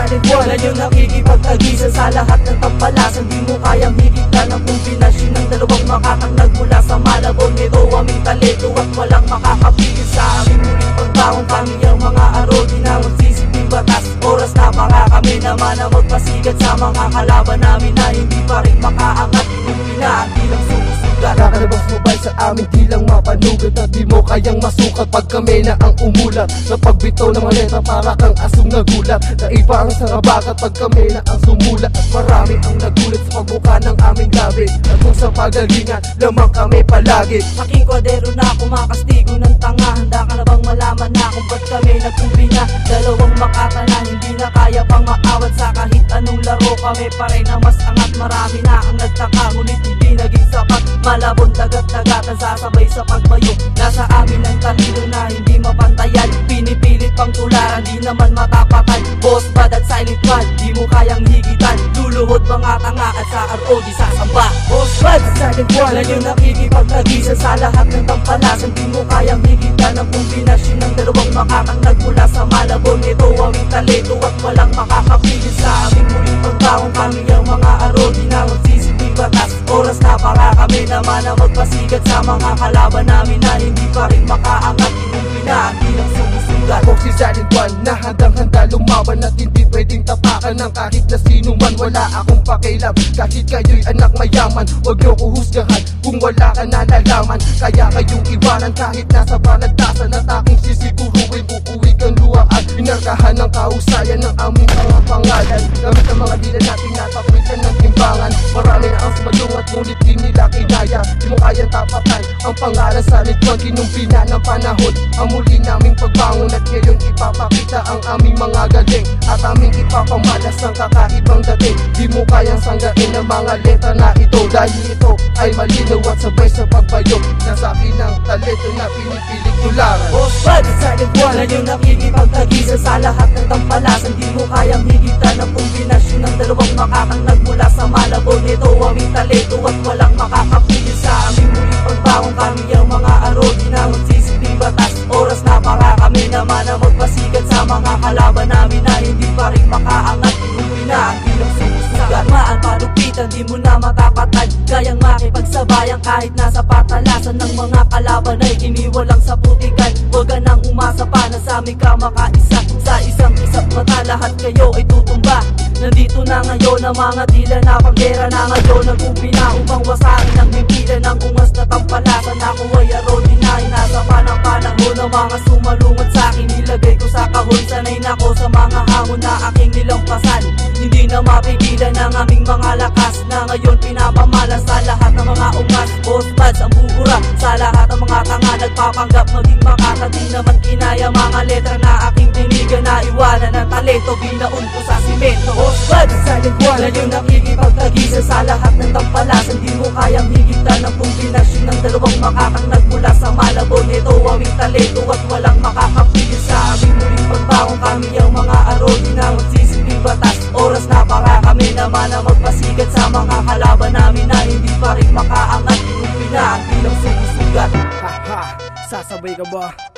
silent war na yung nakikipagtagisan sa lahat ng tampalasan. Di mo kayang higit ng kombinasyon ng dalawang makakang nagmula sa Malabon. Ito aming talento at walang makakapigil sa aming muling pagbangon. Kami ang mga arodi na magsisiping batas. Oras na para kami naman na magpasigat sa mga kalaban namin na hindi pa rin makaangat. Inumpina ang bilang sumusugat. Kakalabas mo ba sa amin di lang mapanugat na di mo kayang masukat pag kami na ang umulat. Sa pagbitaw ng mga letra para kang asong nagulat. Na iba ang sarabakat pag kami na ang sumulat. At marami ang nagulat sa pagbuka ng aming labi. At kung sa pagalingan lamang kami palagi. Aking kwadero na kumakastigo ng tanga. Handa ka na bang malaman na kung ba't kami nagkumpina? Dalawang makata na hindi na kaya pang maawat sa kahit anong laro. Kami pa rin ang mas angat. Marami na ang nagtaka ngunit hindi naging sapat. Malabon dagat-dagatan sasabay sa pagbayo. Nasa amin ang talino na hindi mapantayan. Pinipilit pang tularan di naman matapatan. Boss bad at silent one di mo kayang higitan. Luluhod mga tanga at sa RO di sasamba. Boss bad at silent one na yung nakikipagtagisan sa lahat ng tampalasan. Di mo kayang higitan ang kombinasyon ng dalawang makakang nagmula sa Malabon. Ito aming talento at walang makakapigil sa aming muling pagbangon. Kami ang mga arodi na magsisiping batas. Oras na para kami naman na magpasigat sa mga kalaban namin na hindi pa rin makaangat. Inumpina ang bilang sumusugat. Ako si Silent One na handang-handa lumaban at hindi pwedeng tapakan ng kahit na sino man. Wala akong pakialam kahit kayo'y anak mayaman. Huwag niyo ko husgahan kung wala ka na nalaman. Kaya kayong iwanan kahit nasa panagtasan. At aking sisiguruin uuwi kang luwaan. Pinarkahan ng kausayan ng aming mga pangalan. Gamit ang mga dila natin natapitan ng timbangan. Marami na ang sumalungat ngunit di nila kinaya. Di mo kayang tapatan ang pangalan sa litwan. Kinumpina ng panahon ang muli naming pagbangon. At ngayon ipapakita ang aming mga galing. At aming ipapamalas ng kakaibang dating. Di mo kayang sanggain ang mga letra na ito. Dahil ito ay malinaw at sabay sa pagbayo. Nasa akin ang talento na pinipiling tularan. Boss bad at silent one na yung nakikipagtagisan sa lahat ng tampalasan. Di mo kayang higitan ang kombinasyon ng dalawang makakang nagmula sa Malabon. Ito aming talento at walang makakapigil sa aming muling pagbangon. Kami ang mga arodi na magsisiping batas. Oras na para kami naman na magpasigat sa mga kalaban namin na hindi pa rin makaangat. Inumpina ang bilang sumusugat. Maan palupitan di mo na matapatan. Kayang makipagsabayan kahit nasa patalasan ng mga kalaban ay iniwalang sa putikan. Huwag ka nang umasa pa na sa amin ka makaisa. Sa isang isa't mata lahat kayo ay tutumba. Nandito na ngayon ang mga dila na panggera na ngayon. Nag-umpina upang wasakin ang bibila ng ungas na tampalasan. Ako ay arodi na nasa panahon ng mga sumalungat sa akin. Nilagay ko sa kahon, sanay na ko sa mga hamon na aking nilampasan. Hindi na mapigilan ng aming mga lakas na ngayon pinapamalas sa lahat ng mga ungas. Boss buds ang bubura sa lahat ng mga tanga nagpapanggap maging makata. Di naman kinaya mga letra na aking tinigan na iwanan ng talento. Binaon ko sa simento. Boss buds at silent one na yung nakikipagtagisan sa lahat ng tampalasan. Di mo kayang higitan ang kombinasyon ng dalawang makakang nagmula sa Malabon. Ito aming talento at walang makakapigil sa aming muling pagbangon. Kami ang mga arodi na magsisiping batas. Oras na para kami naman na magpasigat sa mga kalaban namin na hindi pa rin makaangat. Inumpina ang bilang sumusugat. Ha ha, sasabay ka ba?